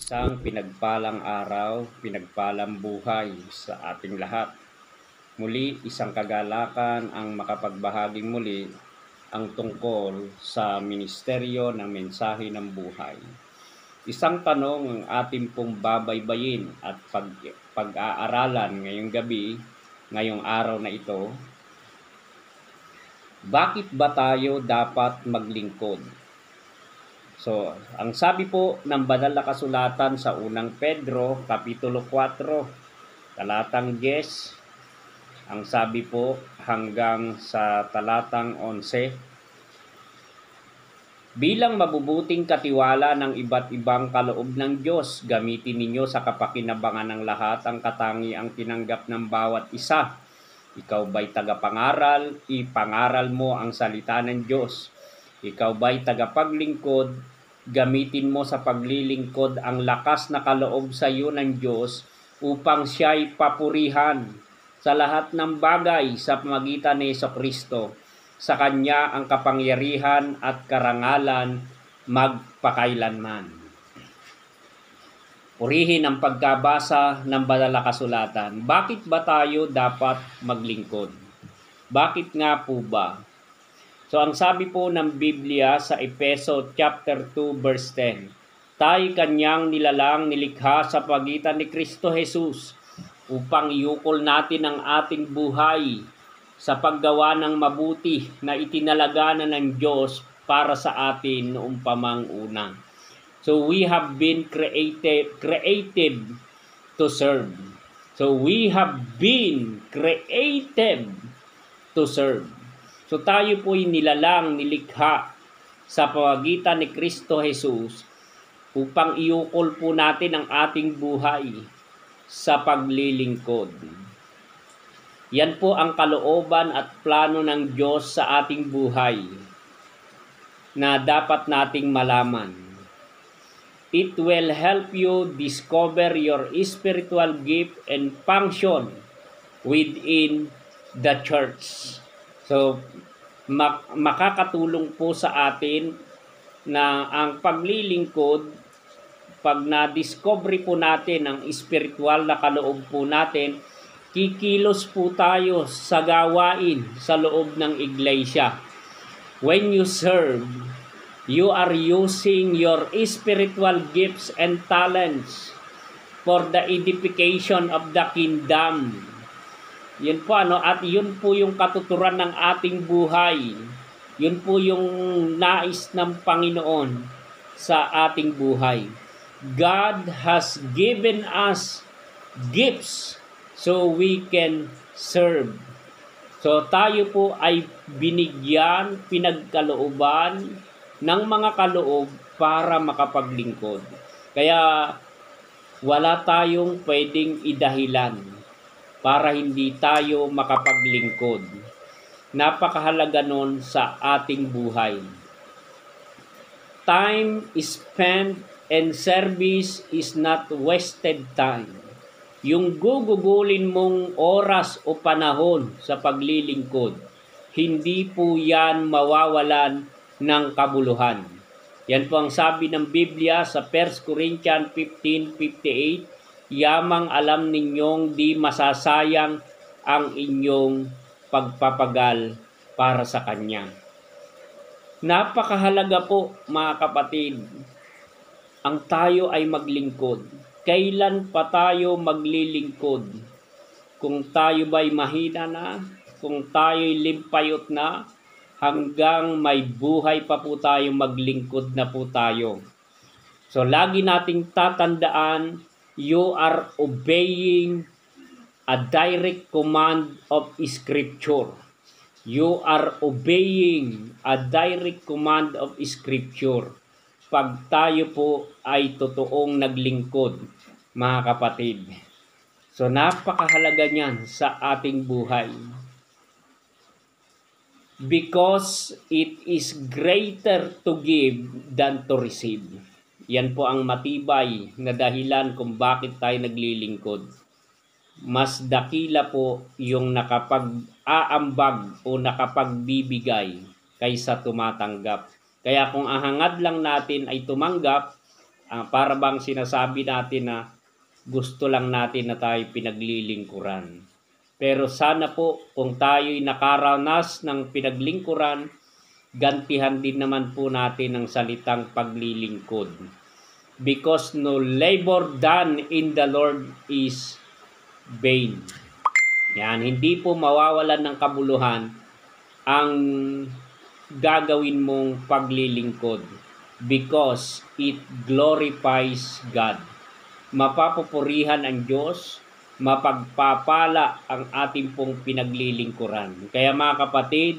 Isang pinagpalang araw, pinagpalang buhay sa ating lahat. Muli, isang kagalakan ang makapagbahaging muli ang tungkol sa ministeryo ng mensahe ng buhay. Isang tanong ang ating pong babaybayin at pag-aaralan ngayong gabi, ngayong araw na ito. Bakit ba tayo dapat maglingkod? So, ang sabi po ng banal na kasulatan sa unang Pedro, Kapitulo 4, talatang 10, ang sabi po hanggang sa talatang 11, bilang mabubuting katiwala ng iba't ibang kaloob ng Diyos, gamitin ninyo sa kapakinabangan ng lahat ang katangiang tinanggap ng bawat isa. Ikaw ba'y tagapangaral? Ipangaral mo ang salita ng Diyos. Ikaw ba'y tagapaglingkod? Gamitin mo sa paglilingkod ang lakas na kaloob sa iyo ng Diyos upang siya'y papurihan sa lahat ng bagay sa pamagitan ni Jesucristo. Sa Kanya ang kapangyarihan at karangalan magpakailanman. Purihin ang pagkabasa ng banal na kasulatan. Bakit ba tayo dapat maglingkod? Bakit nga po ba? So ang sabi po ng Biblia sa Efeso chapter 2 verse 10, tayo Kanyang nilalang nilikha sa pagitan ni Kristo Jesus upang iukol natin ang ating buhay sa paggawa ng mabuti na itinalaga na ng Diyos para sa atin noong pamang una. So we have been created to serve. So we have been created to serve. So tayo po'y nilalang, nilikha sa pamagitan ni Kristo Jesus upang iukol po natin ang ating buhay sa paglilingkod. Yan po ang kalooban at plano ng Diyos sa ating buhay na dapat nating malaman. It will help you discover your spiritual gift and function within the church. So, makakatulong po sa atin na ang paglilingkod, pag na-discover po natin ang spiritual na kaloob po natin, kikilos po tayo sa gawain sa loob ng iglesia. When you serve, you are using your spiritual gifts and talents for the edification of the kingdom. Yun po at yun po yung katuturan ng ating buhay. Yun po yung nais ng Panginoon sa ating buhay. God has given us gifts so we can serve. So tayo po ay binigyan, pinagkalooban ng mga kaloob para makapaglingkod. Kaya wala tayong pwedeng idahilan para hindi tayo makapaglingkod. Napakahalaga nun sa ating buhay. Time spent in service is not wasted time. Yung gugugulin mong oras o panahon sa paglilingkod, hindi po yan mawawalan ng kabuluhan. Yan po ang sabi ng Biblia sa 1 Corinthians 15:58, yamang alam ninyong di masasayang ang inyong pagpapagal para sa Kanya. Napakahalaga po mga kapatid, ang tayo ay maglingkod. Kailan pa tayo maglilingkod? Kung tayo ba'y mahina na, kung tayo'y limpayot na, hanggang may buhay pa po tayo, maglingkod na po tayo. So lagi nating tatandaan, you are obeying a direct command of Scripture. You are obeying a direct command of Scripture. Pag tayo po ay totoong naglingkod, mga kapatid. So napakahalaga niyan sa ating buhay. Because it is greater to give than to receive. Yan po ang matibay na dahilan kung bakit tayo naglilingkod. Mas dakila po yung nakapag-aambag o nakapagbibigay kaysa tumatanggap. Kaya kung ang hangad lang natin ay tumanggap, Para bang sinasabi natin na gusto lang natin na tayo pinaglilingkuran. Pero sana po kung tayo'y nakaranas ng pinaglingkuran, gantihan din naman po natin ang salitang paglilingkod. Because no labor done in the Lord is vain. Yan, hindi po mawawalan ng kabuluhan ang gagawin mong paglilingkod because it glorifies God. Mapapupurihan ang Diyos, mapagpapala ang ating pong pinaglilingkuran. Kaya mga kapatid,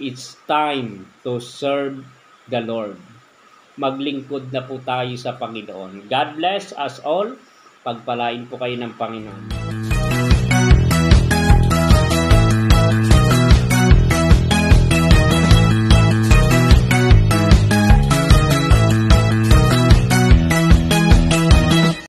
it's time to serve the Lord. Maglingkod na po tayo sa Panginoon. God bless us all. Pagpalain po kayo ng Panginoon.